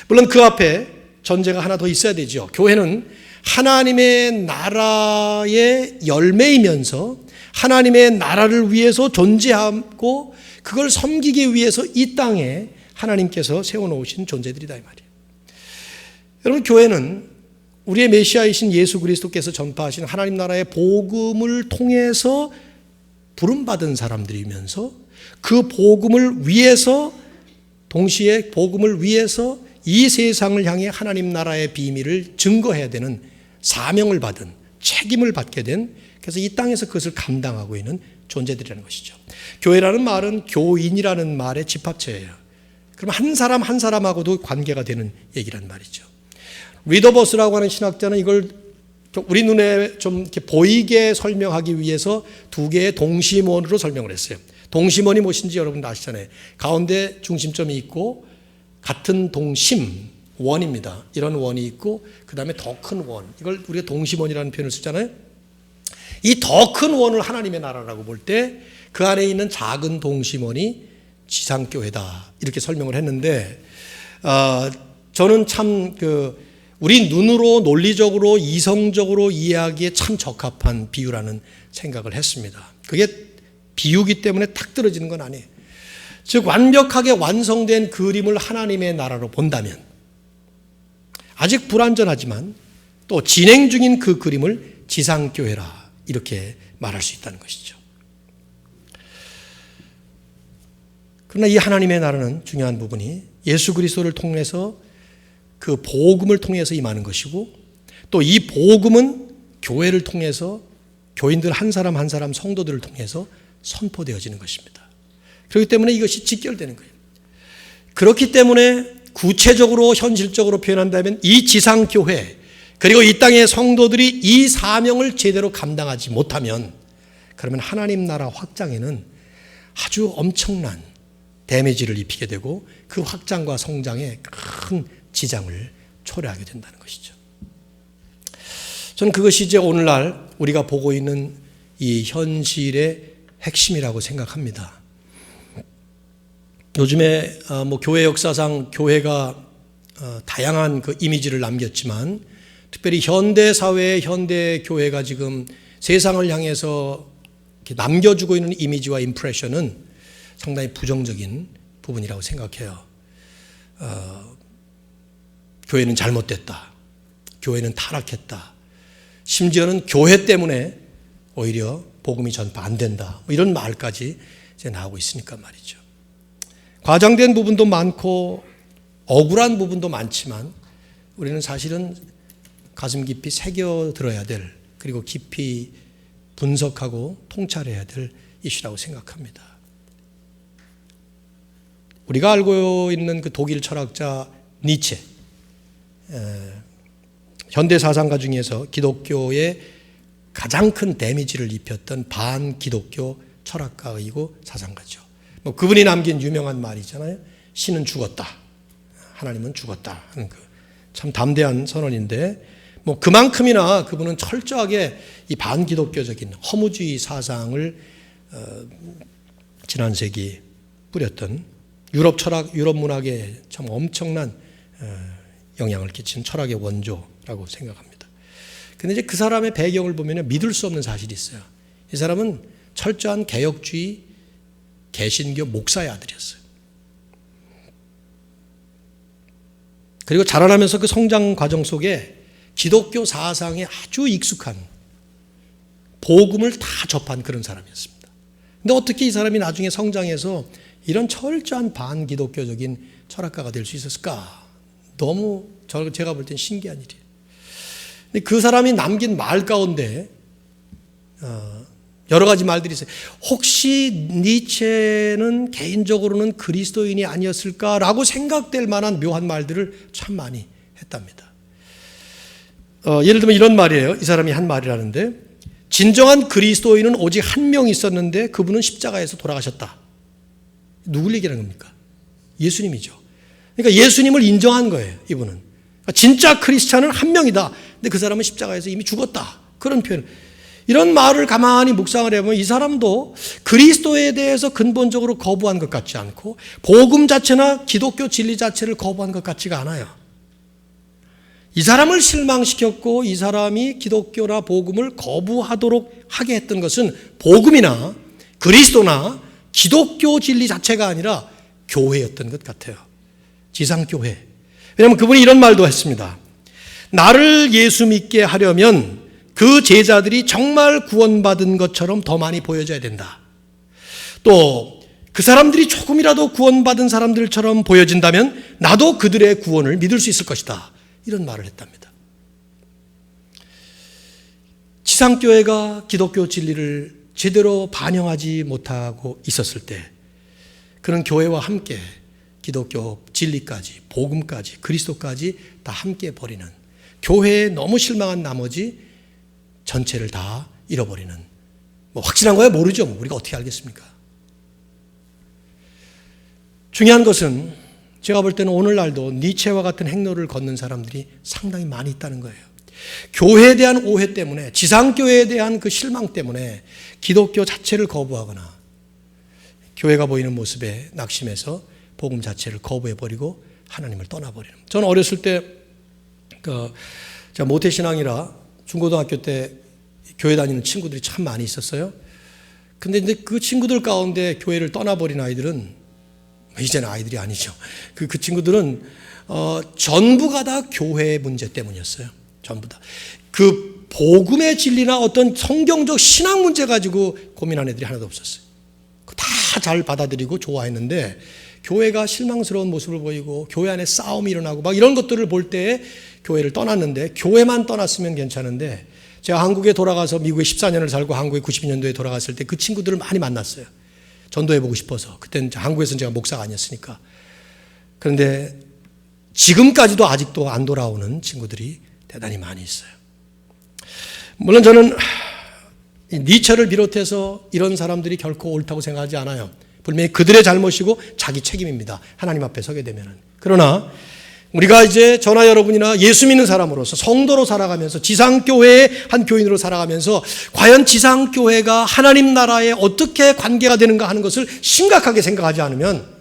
물론 그 앞에 전제가 하나 더 있어야 되죠. 교회는 하나님의 나라의 열매이면서 하나님의 나라를 위해서 존재하고 그걸 섬기기 위해서 이 땅에 하나님께서 세워놓으신 존재들이다 이 말이에요. 여러분, 교회는 우리의 메시아이신 예수 그리스도께서 전파하신 하나님 나라의 복음을 통해서 부름받은 사람들이면서 그 복음을 위해서, 동시에 복음을 위해서 이 세상을 향해 하나님 나라의 비밀을 증거해야 되는 사명을 받은, 책임을 받게 된, 그래서 이 땅에서 그것을 감당하고 있는 존재들이라는 것이죠. 교회라는 말은 교인이라는 말의 집합체예요. 그럼 한 사람 한 사람하고도 관계가 되는 얘기란 말이죠. 리더버스라고 하는 신학자는 이걸 우리 눈에 좀 이렇게 보이게 설명하기 위해서 두 개의 동심원으로 설명을 했어요. 동심원이 무엇인지 여러분 아시잖아요. 가운데 중심점이 있고 같은 동심, 원입니다. 이런 원이 있고 그 다음에 더 큰 원, 이걸 우리가 동심원이라는 표현을 쓰잖아요. 이 더 큰 원을 하나님의 나라라고 볼 때 그 안에 있는 작은 동심원이 지상교회다, 이렇게 설명을 했는데, 저는 참 우리 눈으로 논리적으로 이성적으로 이해하기에 참 적합한 비유라는 생각을 했습니다. 그게 비유기 때문에 탁 떨어지는 건 아니에요. 즉 완벽하게 완성된 그림을 하나님의 나라로 본다면, 아직 불완전하지만 또 진행 중인 그 그림을 지상교회라 이렇게 말할 수 있다는 것이죠. 그러나 이 하나님의 나라는 중요한 부분이 예수 그리스도를 통해서, 그 복음을 통해서 임하는 것이고, 또 이 복음은 교회를 통해서, 교인들 한 사람 한 사람 성도들을 통해서 선포되어지는 것입니다. 그렇기 때문에 이것이 직결되는 거예요. 그렇기 때문에 구체적으로 현실적으로 표현한다면 이 지상교회, 그리고 이 땅의 성도들이 이 사명을 제대로 감당하지 못하면, 그러면 하나님 나라 확장에는 아주 엄청난 데미지를 입히게 되고 그 확장과 성장에 큰 지장을 초래하게 된다는 것이죠. 저는 그것이 이제 오늘날 우리가 보고 있는 이 현실의 핵심이라고 생각합니다. 요즘에 교회 역사상 교회가 다양한 그 이미지를 남겼지만, 특별히 현대 사회의 현대 교회가 지금 세상을 향해서 이렇게 남겨주고 있는 이미지와 임프레션은 상당히 부정적인 부분이라고 생각해요. 교회는 잘못됐다, 교회는 타락했다, 심지어는 교회 때문에 오히려 복음이 전파 안 된다, 이런 말까지 이제 나오고 있으니까 말이죠. 과장된 부분도 많고 억울한 부분도 많지만 우리는 사실은 가슴 깊이 새겨들어야 될, 그리고 깊이 분석하고 통찰해야 될 이슈라고 생각합니다. 우리가 알고 있는 그 독일 철학자 니체, 현대 사상가 중에서 기독교에 가장 큰 데미지를 입혔던 반기독교 철학가이고 사상가죠. 그분이 남긴 유명한 말이잖아요. 신은 죽었다, 하나님은 죽었다 하는 참 담대한 선언인데, 그만큼이나 그분은 철저하게 이 반기독교적인 허무주의 사상을 지난 세기 뿌렸던 유럽 철학, 유럽 문학에 참 엄청난 영향을 끼친 철학의 원조라고 생각합니다. 그런데 이제 그 사람의 배경을 보면 믿을 수 없는 사실이 있어요. 이 사람은 철저한 개혁주의 개신교 목사의 아들이었어요. 그리고 자라나면서 그 성장 과정 속에 기독교 사상에 아주 익숙한 복음을 다 접한 그런 사람이었습니다. 근데 어떻게 이 사람이 나중에 성장해서 이런 철저한 반기독교적인 철학가가 될 수 있었을까? 너무 제가 볼 땐 신기한 일이에요. 근데 그 사람이 남긴 말 가운데 여러 가지 말들이 있어요. 혹시 니체는 개인적으로는 그리스도인이 아니었을까라고 생각될 만한 묘한 말들을 참 많이 했답니다. 예를 들면 이런 말이에요. 이 사람이 한 말이라는데, 진정한 그리스도인은 오직 한 명 있었는데 그분은 십자가에서 돌아가셨다. 누굴 얘기하는 겁니까? 예수님이죠. 그러니까 예수님을 인정한 거예요, 이분은. 그러니까 진짜 크리스찬은 한 명이다. 근데 그 사람은 십자가에서 이미 죽었다. 그런 표현. 이런 말을 가만히 묵상을 해보면 이 사람도 그리스도에 대해서 근본적으로 거부한 것 같지 않고 복음 자체나 기독교 진리 자체를 거부한 것 같지가 않아요. 이 사람을 실망시켰고 이 사람이 기독교나 복음을 거부하도록 하게 했던 것은 복음이나 그리스도나 기독교 진리 자체가 아니라 교회였던 것 같아요. 지상교회. 왜냐하면 그분이 이런 말도 했습니다. 나를 예수 믿게 하려면 그 제자들이 정말 구원받은 것처럼 더 많이 보여져야 된다. 또 그 사람들이 조금이라도 구원받은 사람들처럼 보여진다면 나도 그들의 구원을 믿을 수 있을 것이다. 이런 말을 했답니다. 지상교회가 기독교 진리를 제대로 반영하지 못하고 있었을 때 그런 교회와 함께 기독교 진리까지, 복음까지, 그리스도까지 다 함께 버리는, 교회에 너무 실망한 나머지 전체를 다 잃어버리는, 확실한 거야 모르죠. 우리가 어떻게 알겠습니까? 중요한 것은 제가 볼 때는 오늘날도 니체와 같은 행로를 걷는 사람들이 상당히 많이 있다는 거예요. 교회에 대한 오해 때문에, 지상교회에 대한 그 실망 때문에 기독교 자체를 거부하거나 교회가 보이는 모습에 낙심해서 복음 자체를 거부해버리고 하나님을 떠나버리는. 저는 어렸을 때 제가 모태신앙이라 중고등학교 때 교회 다니는 친구들이 참 많이 있었어요. 근데 이제 그 친구들 가운데 교회를 떠나버린 아이들은, 이제는 아이들이 아니죠. 그 친구들은 전부가 다 교회 문제 때문이었어요. 전부 다. 그 복음의 진리나 어떤 성경적 신앙 문제 가지고 고민한 애들이 하나도 없었어요. 다 잘 받아들이고 좋아했는데 교회가 실망스러운 모습을 보이고 교회 안에 싸움이 일어나고 막 이런 것들을 볼 때 교회를 떠났는데, 교회만 떠났으면 괜찮은데, 제가 한국에 돌아가서 미국에 14년을 살고 한국에 92년도에 돌아갔을 때 그 친구들을 많이 만났어요. 전도해보고 싶어서. 그때는 한국에서는 제가 목사가 아니었으니까. 그런데 지금까지도 아직도 안 돌아오는 친구들이 대단히 많이 있어요. 물론 저는 니체를 비롯해서 이런 사람들이 결코 옳다고 생각하지 않아요. 분명히 그들의 잘못이고 자기 책임입니다. 하나님 앞에 서게 되면은. 그러나 우리가 이제 저나 여러분이나 예수 믿는 사람으로서 성도로 살아가면서 지상교회의 한 교인으로 살아가면서 과연 지상교회가 하나님 나라에 어떻게 관계가 되는가 하는 것을 심각하게 생각하지 않으면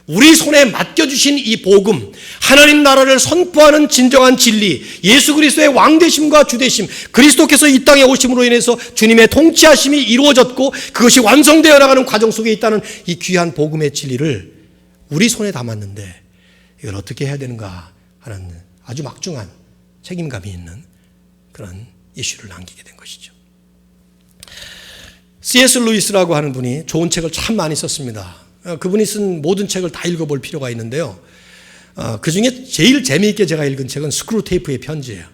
우리 손에 맡겨주신 이 복음, 하나님 나라를 선포하는 진정한 진리, 예수 그리스도의 왕되심과 주되심, 그리스도께서 이 땅에 오심으로 인해서 주님의 통치하심이 이루어졌고 그것이 완성되어 나가는 과정 속에 있다는 이 귀한 복음의 진리를 우리 손에 담았는데 이걸 어떻게 해야 되는가 하는 아주 막중한 책임감이 있는 그런 이슈를 남기게 된 것이죠. C.S. 루이스라고 하는 분이 좋은 책을 참 많이 썼습니다. 그분이 쓴 모든 책을 다 읽어볼 필요가 있는데요. 그 중에 제일 재미있게 제가 읽은 책은 스크루테이프의 편지예요.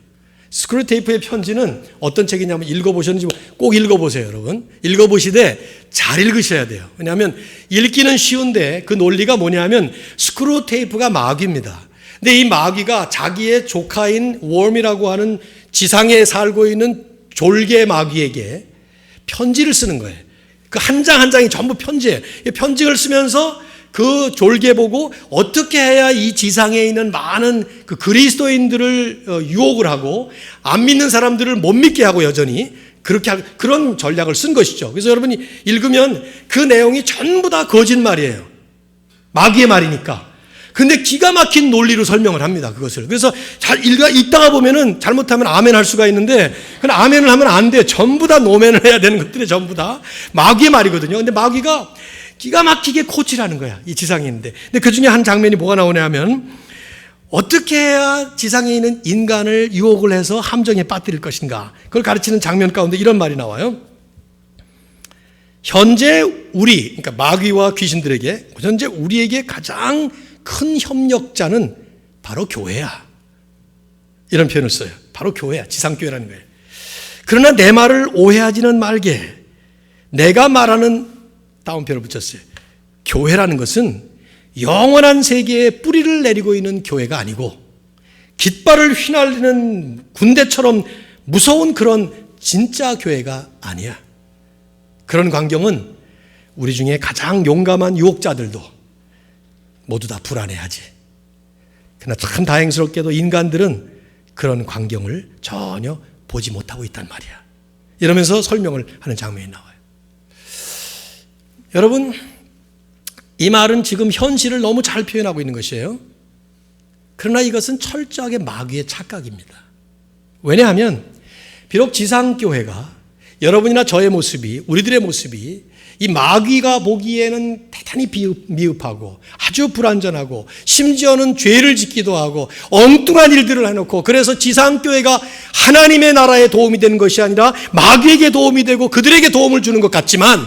스크루테이프의 편지는 어떤 책이냐면, 읽어보셨는지 꼭 읽어보세요, 여러분. 읽어보시되 잘 읽으셔야 돼요. 왜냐하면 읽기는 쉬운데 그 논리가 뭐냐면 스크루테이프가 마귀입니다. 근데 이 마귀가 자기의 조카인 웜이라고 하는 지상에 살고 있는 졸개 마귀에게 편지를 쓰는 거예요. 그 한 장 한 장이 전부 편지예요. 편지를 쓰면서 그 졸개 보고 어떻게 해야 이 지상에 있는 많은 그 그리스도인들을 유혹을 하고 안 믿는 사람들을 못 믿게 하고 여전히 그렇게 그런 전략을 쓴 것이죠. 그래서 여러분이 읽으면 그 내용이 전부 다 거짓말이에요. 마귀의 말이니까. 근데 기가 막힌 논리로 설명을 합니다, 그것을. 그래서 잘 읽다가 보면은 잘못하면 아멘 할 수가 있는데, 그냥 아멘을 하면 안 돼. 전부 다 노멘을 해야 되는 것들이 전부 다 마귀의 말이거든요. 근데 마귀가 기가 막히게 코치라는 거야, 이 지상에 있는데. 근데 그 중에 한 장면이 뭐가 나오냐 하면, 어떻게 해야 지상에 있는 인간을 유혹을 해서 함정에 빠뜨릴 것인가. 그걸 가르치는 장면 가운데 이런 말이 나와요. 현재 우리, 그러니까 마귀와 귀신들에게 현재 우리에게 가장 큰 협력자는 바로 교회야. 이런 표현을 써요. 바로 교회야. 지상교회라는 거예요. 그러나 내 말을 오해하지는 말게. 내가 말하는 다운표를 붙였어요. 교회라는 것은 영원한 세계에 뿌리를 내리고 있는 교회가 아니고 깃발을 휘날리는 군대처럼 무서운 그런 진짜 교회가 아니야. 그런 광경은 우리 중에 가장 용감한 유혹자들도 모두 다 불안해하지. 그러나 참 다행스럽게도 인간들은 그런 광경을 전혀 보지 못하고 있단 말이야. 이러면서 설명을 하는 장면이 나와요. 여러분, 이 말은 지금 현실을 너무 잘 표현하고 있는 것이에요. 그러나 이것은 철저하게 마귀의 착각입니다. 왜냐하면 비록 지상교회가 여러분이나 저의 모습이, 우리들의 모습이 이 마귀가 보기에는 대단히 미흡하고 아주 불완전하고 심지어는 죄를 짓기도 하고 엉뚱한 일들을 해놓고 그래서 지상교회가 하나님의 나라에 도움이 되는 것이 아니라 마귀에게 도움이 되고 그들에게 도움을 주는 것 같지만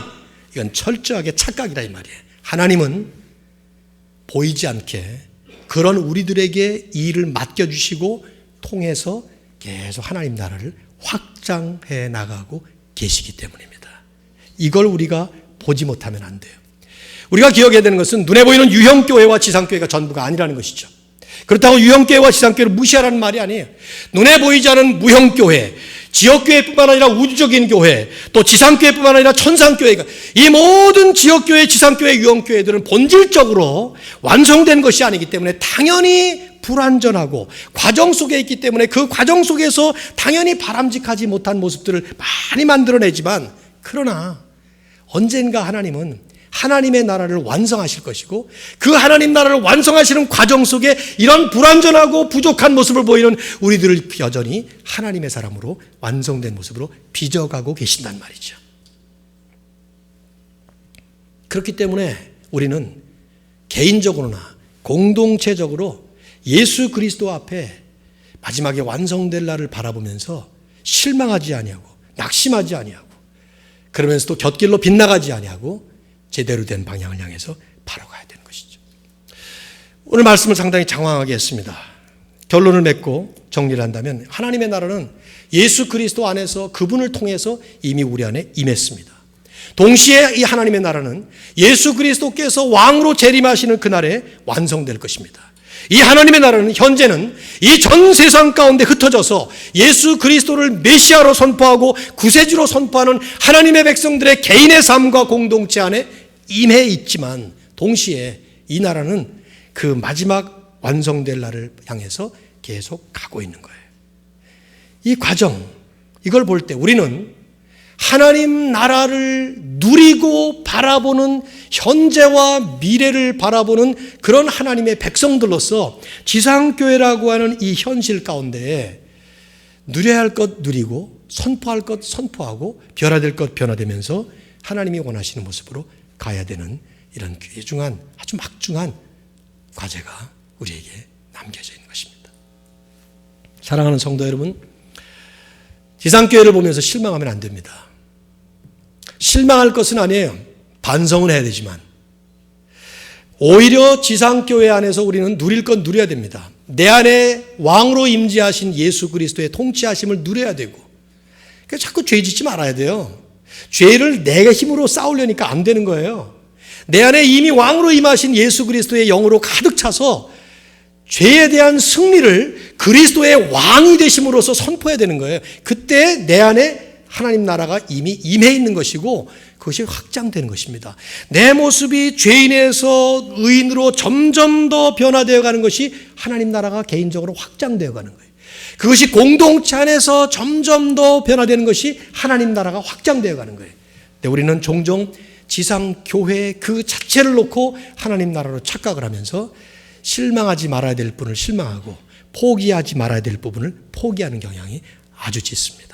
이건 철저하게 착각이다 이 말이에요. 하나님은 보이지 않게 그런 우리들에게 이 일을 맡겨주시고 통해서 계속 하나님 나라를 확장해 나가고 계시기 때문입니다. 이걸 우리가 보지 못하면 안 돼요. 우리가 기억해야 되는 것은 눈에 보이는 유형교회와 지상교회가 전부가 아니라는 것이죠. 그렇다고 유형교회와 지상교회를 무시하라는 말이 아니에요. 눈에 보이지 않은 무형교회, 지역교회뿐만 아니라 우주적인 교회, 또 지상교회뿐만 아니라 천상교회가 이 모든 지역교회, 지상교회, 유형교회들은 본질적으로 완성된 것이 아니기 때문에 당연히 불완전하고 과정 속에 있기 때문에 그 과정 속에서 당연히 바람직하지 못한 모습들을 많이 만들어내지만 그러나 언젠가 하나님은 하나님의 나라를 완성하실 것이고 그 하나님 나라를 완성하시는 과정 속에 이런 불완전하고 부족한 모습을 보이는 우리들을 여전히 하나님의 사람으로 완성된 모습으로 빚어가고 계신단 말이죠. 그렇기 때문에 우리는 개인적으로나 공동체적으로 예수 그리스도 앞에 마지막에 완성될 날을 바라보면서 실망하지 아니하고 낙심하지 아니하고 그러면서도 곁길로 빗나가지 아니하고 제대로 된 방향을 향해서 바로 가야 되는 것이죠. 오늘 말씀을 상당히 장황하게 했습니다. 결론을 맺고 정리를 한다면 하나님의 나라는 예수 그리스도 안에서 그분을 통해서 이미 우리 안에 임했습니다. 동시에 이 하나님의 나라는 예수 그리스도께서 왕으로 재림하시는 그날에 완성될 것입니다. 이 하나님의 나라는 현재는 이 전 세상 가운데 흩어져서 예수 그리스도를 메시아로 선포하고 구세주로 선포하는 하나님의 백성들의 개인의 삶과 공동체 안에 임해 있지만 동시에 이 나라는 그 마지막 완성될 날을 향해서 계속 가고 있는 거예요. 이 과정, 이걸 볼 때 우리는 하나님 나라를 누리고 바라보는 현재와 미래를 바라보는 그런 하나님의 백성들로서 지상교회라고 하는 이 현실 가운데 누려야 할 것 누리고 선포할 것 선포하고 변화될 것 변화되면서 하나님이 원하시는 모습으로 가야 되는 이런 귀중한 아주 막중한 과제가 우리에게 남겨져 있는 것입니다. 사랑하는 성도 여러분, 지상교회를 보면서 실망하면 안 됩니다. 실망할 것은 아니에요. 반성은 해야 되지만 오히려 지상교회 안에서 우리는 누릴 건 누려야 됩니다. 내 안에 왕으로 임재하신 예수 그리스도의 통치하심을 누려야 되고 그러니까 자꾸 죄 짓지 말아야 돼요. 죄를 내 힘으로 쌓으려니까 안 되는 거예요. 내 안에 이미 왕으로 임하신 예수 그리스도의 영으로 가득 차서 죄에 대한 승리를 그리스도의 왕이 되심으로써 선포해야 되는 거예요. 그때 내 안에 하나님 나라가 이미 임해 있는 것이고 그것이 확장되는 것입니다. 내 모습이 죄인에서 의인으로 점점 더 변화되어 가는 것이 하나님 나라가 개인적으로 확장되어 가는 거예요. 그것이 공동체 안에서 점점 더 변화되는 것이 하나님 나라가 확장되어 가는 거예요. 근데 우리는 종종 지상교회 그 자체를 놓고 하나님 나라로 착각을 하면서 실망하지 말아야 될 부분을 실망하고 포기하지 말아야 될 부분을 포기하는 경향이 아주 짙습니다.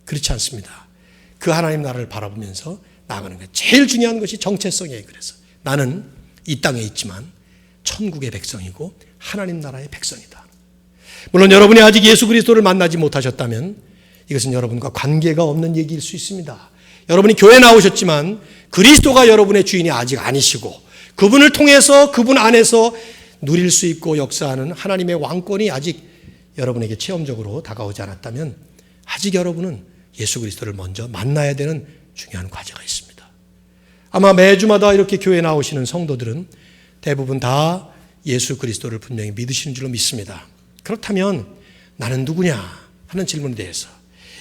그렇지 않습니다. 그 하나님 나라를 바라보면서 나아가는 것. 제일 중요한 것이 정체성이에요. 그래서 나는 이 땅에 있지만 천국의 백성이고 하나님 나라의 백성이다. 물론 여러분이 아직 예수 그리스도를 만나지 못하셨다면 이것은 여러분과 관계가 없는 얘기일 수 있습니다. 여러분이 교회 나오셨지만 그리스도가 여러분의 주인이 아직 아니시고 그분을 통해서 그분 안에서 누릴 수 있고 역사하는 하나님의 왕권이 아직 여러분에게 체험적으로 다가오지 않았다면 아직 여러분은 예수 그리스도를 먼저 만나야 되는 중요한 과제가 있습니다. 아마 매주마다 이렇게 교회 나오시는 성도들은 대부분 다 예수 그리스도를 분명히 믿으시는 줄로 믿습니다. 그렇다면 나는 누구냐 하는 질문에 대해서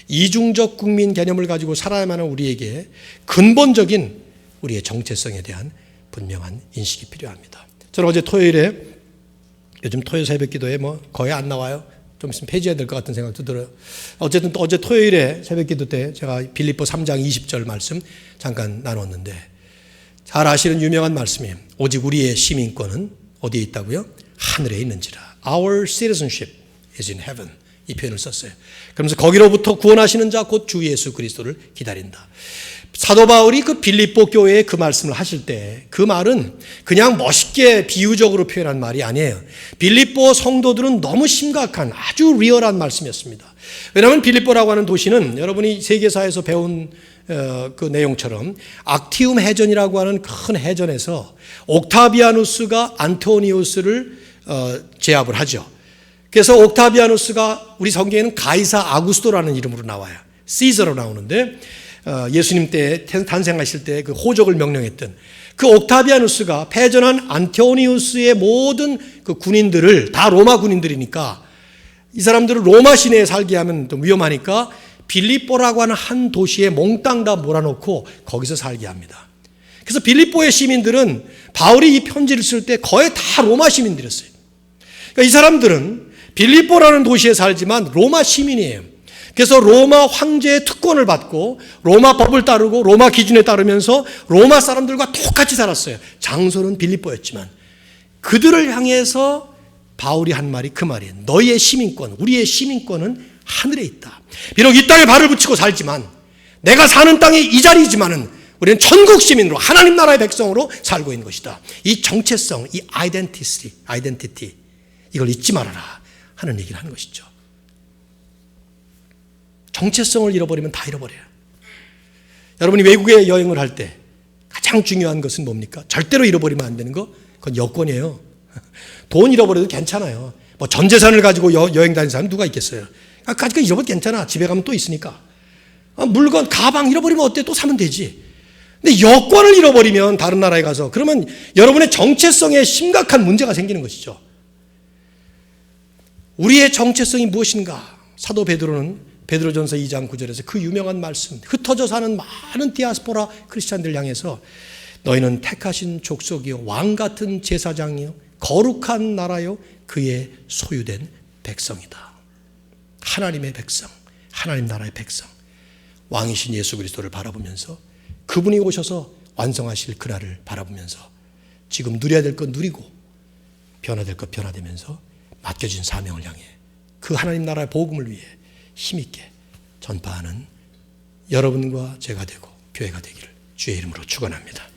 이중적 국민 개념을 가지고 살아야만 하는 우리에게 근본적인 우리의 정체성에 대한 분명한 인식이 필요합니다. 저는 어제 토요일에 요즘 토요일 새벽 기도에 거의 안 나와요. 좀 있으면 폐지해야 될 것 같은 생각도 들어요. 어쨌든 또 어제 토요일에 새벽 기도 때 제가 빌립보 3장 20절 말씀 잠깐 나눴는데 잘 아시는 유명한 말씀이에요. 오직 우리의 시민권은 어디에 있다고요? 하늘에 있는지라. Our citizenship is in heaven. 이 표현을 썼어요. 그러면서 거기로부터 구원하시는 자 곧 주 예수 그리스도를 기다린다. 사도 바울이 그 빌립보 교회에 그 말씀을 하실 때 그 말은 그냥 멋있게 비유적으로 표현한 말이 아니에요. 빌립보 성도들은 너무 심각한 아주 리얼한 말씀이었습니다. 왜냐하면 빌립보라고 하는 도시는 여러분이 세계사에서 배운 그 내용처럼 악티움 해전이라고 하는 큰 해전에서 옥타비아누스가 안토니우스를 제압을 하죠. 그래서 옥타비아누스가 우리 성경에는 가이사 아구스토라는 이름으로 나와요. 시저로 나오는데 예수님 때 탄생하실 때 그 호적을 명령했던 그 옥타비아누스가 패전한 안토니우스의 모든 그 군인들을 다 로마 군인들이니까 이 사람들을 로마 시내에 살게 하면 또 위험하니까 빌립보라고 하는 한 도시에 몽땅 다 몰아놓고 거기서 살게 합니다. 그래서 빌립보의 시민들은 바울이 이 편지를 쓸 때 거의 다 로마 시민들이었어요. 그러니까 이 사람들은 빌립보라는 도시에 살지만 로마 시민이에요. 그래서 로마 황제의 특권을 받고 로마 법을 따르고 로마 기준에 따르면서 로마 사람들과 똑같이 살았어요. 장소는 빌립보였지만 그들을 향해서 바울이 한 말이 그 말이에요. 너희의 시민권, 우리의 시민권은 하늘에 있다. 비록 이 땅에 발을 붙이고 살지만 내가 사는 땅이 이 자리이지만은 우리는 천국 시민으로 하나님 나라의 백성으로 살고 있는 것이다. 이 정체성, 이 아이덴티티 이걸 잊지 말아라 하는 얘기를 하는 것이죠. 정체성을 잃어버리면 다 잃어버려요. 여러분이 외국에 여행을 할 때 가장 중요한 것은 뭡니까? 절대로 잃어버리면 안 되는 거? 그건 여권이에요. 돈 잃어버려도 괜찮아요. 전 재산을 가지고 여행 다니는 사람 누가 있겠어요? 그러니까 잃어버려도 괜찮아. 집에 가면 또 있으니까. 물건, 가방 잃어버리면 어때? 또 사면 되지. 근데 여권을 잃어버리면 다른 나라에 가서 그러면 여러분의 정체성에 심각한 문제가 생기는 것이죠. 우리의 정체성이 무엇인가? 사도 베드로는 베드로전서 2장 9절에서 그 유명한 말씀, 흩어져 사는 많은 디아스포라 크리스찬들 향해서 너희는 택하신 족속이요 왕 같은 제사장이요 거룩한 나라요 그의 소유된 백성이다. 하나님의 백성, 하나님 나라의 백성, 왕이신 예수 그리스도를 바라보면서 그분이 오셔서 완성하실 그날을 바라보면서 지금 누려야 될 것 누리고 변화될 것 변화되면서 맡겨진 사명을 향해 그 하나님 나라의 복음을 위해 힘있게 전파하는 여러분과 제가 되고 교회가 되기를 주의 이름으로 축원합니다.